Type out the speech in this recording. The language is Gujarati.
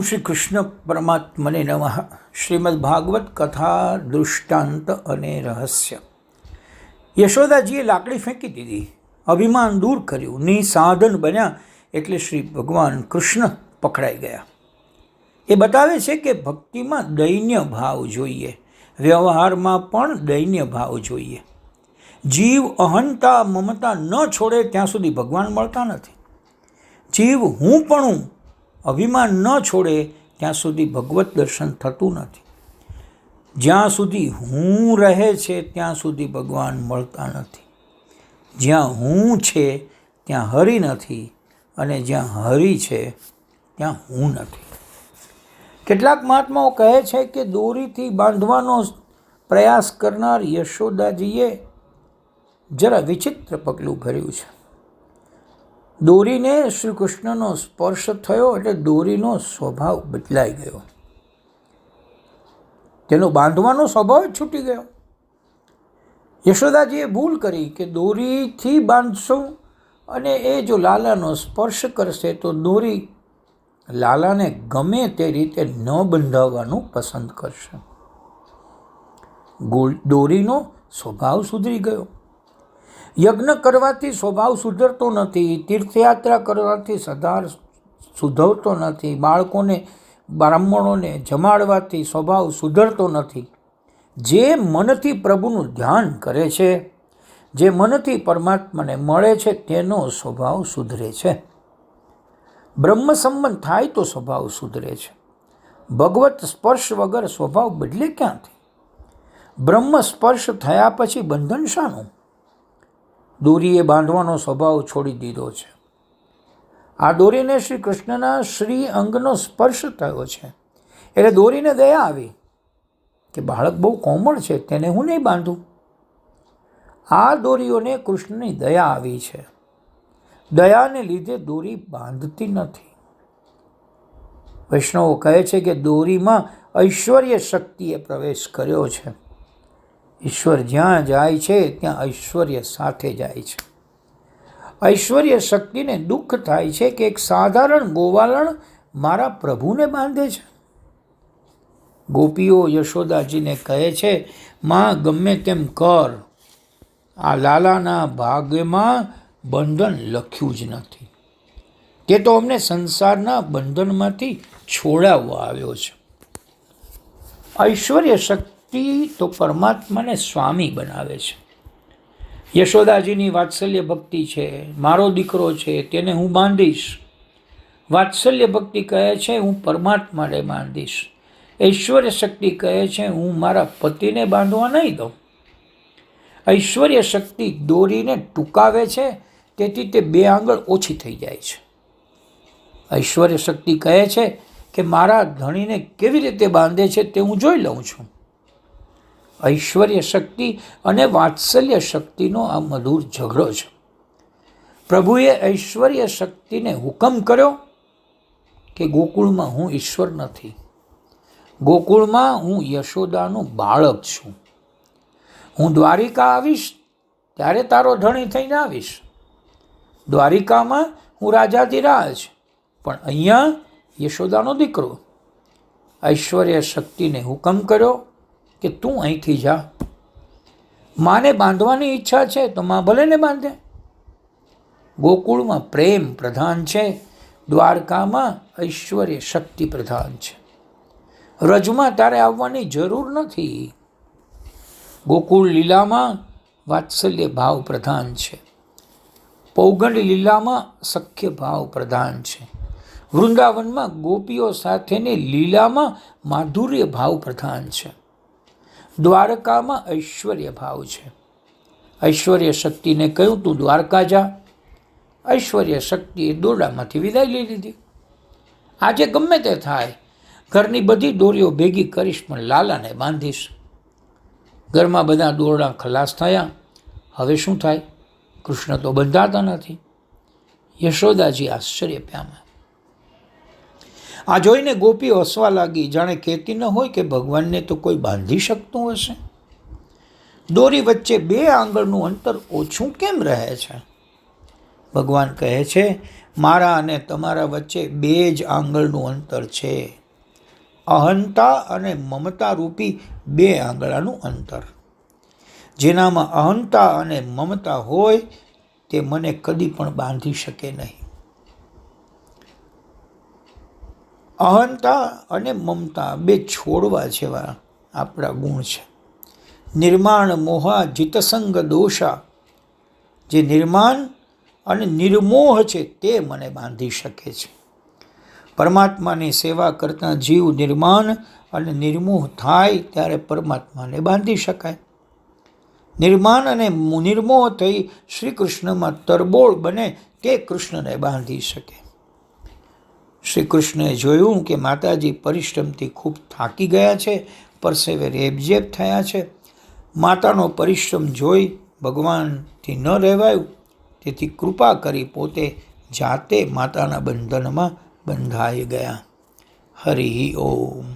શ્રી કૃષ્ણ પરમાત્મને નમઃ. શ્રીમદ ભાગવત કથા દૃષ્ટાંત અને રહસ્ય. યશોદાજીએ લાકડી ફેંકી દીધી, અભિમાન દૂર કર્યું, નિસાધન બન્યા એટલે શ્રી ભગવાન કૃષ્ણ પકડાઈ ગયા. એ બતાવે છે કે ભક્તિમાં દૈન્ય ભાવ જોઈએ, વ્યવહારમાં પણ દૈન્ય ભાવ જોઈએ. જીવ અહંતા મમતા ન છોડે ત્યાં સુધી ભગવાન મળતા નથી. જીવ હું પણ અભિમાન ન છોડે ત્યાં સુધી ભગવત દર્શન થતું નથી. જ્યાં સુધી હું રહે છે ત્યાં સુધી ભગવાન મળતા નથી. જ્યાં હું છે ત્યાં હરિ નથી, અને જ્યાં હરિ છે ત્યાં હું નથી. કેટલાક મહાત્માઓ કહે છે કે દોરીથી બાંધવાનો પ્રયાસ કરનાર યશોદાજીએ જરા વિચિત્ર પગલું ભર્યું છે. દોરીને શ્રી કૃષ્ણનો સ્પર્શ થયો એટલે દોરીનો સ્વભાવ બદલાઈ ગયો, તેનો બાંધવાનો સ્વભાવ જ છૂટી ગયો. યશોદાજીએ ભૂલ કરી કે દોરીથી બાંધશું અને એ જો લાલાનો સ્પર્શ કરશે તો દોરી લાલાને ગમે તે રીતે ન બંધાવવાનું પસંદ કરશે. દોરીનો સ્વભાવ સુધરી ગયો. યજ્ઞ કરવાથી સ્વભાવ સુધરતો નથી, તીર્થયાત્રા કરવાથી સદાર સુધરતો નથી, બાળકોને બ્રાહ્મણોને જમાડવાથી સ્વભાવ સુધરતો નથી. જે મનથી પ્રભુનું ધ્યાન કરે છે, જે મનથી પરમાત્માને મળે છે તેનો સ્વભાવ સુધરે છે. બ્રહ્મ સંબંધ થાય તો સ્વભાવ સુધરે છે. ભગવત સ્પર્શ વગર સ્વભાવ બદલે ક્યાંથી? બ્રહ્મ સ્પર્શ થયા પછી બંધન શાનું? દોરીએ બાંધવાનો સ્વભાવ છોડી દીધો છે. આ દોરીને શ્રી કૃષ્ણના શ્રી અંગનો સ્પર્શ થયો છે એટલે દોરીને દયા આવી કે બાળક બહુ કોમળ છે, તેને હું નહીં બાંધું. આ દોરીઓને કૃષ્ણની દયા આવી છે. દયાને લીધે દોરી બાંધતી નથી. વૈષ્ણવો કહે છે કે દોરીમાં ઐશ્વર્ય શક્તિએ પ્રવેશ કર્યો છે. ઈશ્વર જ્યાં જાય છે ત્યાં ઐશ્વર્ય સાથે જાય છે. ઐશ્વર્ય શક્તિને દુઃખ થાય છે કે એક સાધારણ ગોવાલણ મારા પ્રભુને બાંધે છે. ગોપીઓ યશોદાજીને કહે છે, માં ગમે તેમ કર, આ લાલાના ભાગ્યમાં બંધન લખ્યું જ નથી. તે તો અમને સંસારના બંધનમાંથી છોડાવવા આવ્યો છે. ઐશ્વર્ય શક્તિ તો પરમાત્માને સ્વામી બનાવે છે. યશોદાજીની વાત્સલ્ય ભક્તિ છે, મારો દીકરો છે તેને હું બાંધીશ. વાત્સલ્ય ભક્તિ કહે છે હું પરમાત્માને બાંધીશ. ઐશ્વર્ય શક્તિ કહે છે હું મારા પતિને બાંધવા નહીં દઉં. ઐશ્વર્ય શક્તિ દોરીને ટૂંકાવે છે તેથી તે 2 આંગળ ઓછી થઈ જાય છે. ઐશ્વર્ય શક્તિ કહે છે કે મારા ધણીને કેવી રીતે બાંધે છે તે હું જોઈ લઉં છું. ઐશ્વર્ય શક્તિ અને વાત્સલ્ય શક્તિનો આ મધુર ઝઘડો છે. પ્રભુએ ઐશ્વર્ય શક્તિને હુકમ કર્યો કે ગોકુળમાં હું ઈશ્વર નથી, ગોકુળમાં હું યશોદાનું બાળક છું. હું દ્વારિકા આવીશ ત્યારે તારો ધણી થઈને આવીશ. દ્વારિકામાં હું રાજાધિરાજ, પણ અહીંયા યશોદાનો દીકરો. ઐશ્વર્ય શક્તિને હુકમ કર્યો કે તું અહીંથી જા. માને બાંધવાની ઈચ્છા છે તો માં ભલે ને બાંધે. ગોકુળમાં પ્રેમ પ્રધાન છે, દ્વારકામાં ઐશ્વર્ય શક્તિ પ્રધાન છે. રજમાં તારે આવવાની જરૂર નથી. ગોકુળ લીલામાં વાત્સલ્ય ભાવ પ્રધાન છે, પૌગંડ લીલામાં સખ્ય ભાવ પ્રધાન છે, વૃંદાવનમાં ગોપીઓ સાથેની લીલામાં માધુર્ય ભાવ પ્રધાન છે, દ્વારકામાં ઐશ્વર્ય ભાવ છે. ઐશ્વર્ય શક્તિને કહ્યું તું દ્વારકા જા. ઐશ્વર્ય શક્તિએ દોરડામાંથી વિદાય લઈ લીધી. આજે ગમે તે થાય, ઘરની બધી દોરીઓ ભેગી કરીશ પણ લાલાને બાંધીશ. ઘરમાં બધા દોરડા ખલાસ થયા. હવે શું થાય? કૃષ્ણ તો બંધાતા નથી. યશોદાજી આશ્ચર્ય પામ્યા. આ જોઈને ગોપીઓ હસવા લાગી, જાણે કહેતી ન હોય કે ભગવાનને તો કોઈ બાંધી શકતું હશે. દોરી વચ્ચે 2 આંગળનું અંતર ઓછું કેમ રહે છે? ભગવાન કહે છે મારા અને તમારા વચ્ચે 2 જ આંગળનું અંતર છે. અહંતા અને મમતા રૂપી 2 આંગળાનું અંતર. જેનામાં અહંતા અને મમતા હોય તે મને કદી પણ બાંધી શકે નહીં. અહંતા અને મમતા 2 છોડવા જેવા આપણા ગુણ છે. નિર્માણ મોહા જીતસંગ દોષા, જે નિર્માણ અને નિર્મોહ છે તે મને બાંધી શકે છે. પરમાત્માની સેવા કરતા જીવ નિર્માણ અને નિર્મોહ થાય ત્યારે પરમાત્માને બાંધી શકાય. નિર્માણ અને નિર્મોહ થઈ શ્રી કૃષ્ણમાં તરબોળ બને તે કૃષ્ણને બાંધી શકે. શ્રી કૃષ્ણએ જોયું કે માતાજી પરિશ્રમથી ખૂબ થાકી ગયા છે, પરસેવે રેબઝેબ થયા છે. માતાનો પરિશ્રમ જોઈ ભગવાનથી ન રહેવાયું, તેથી કૃપા કરી પોતે જાતે માતાના બંધનમાં બંધાઈ ગયા. હરિ ઓમ.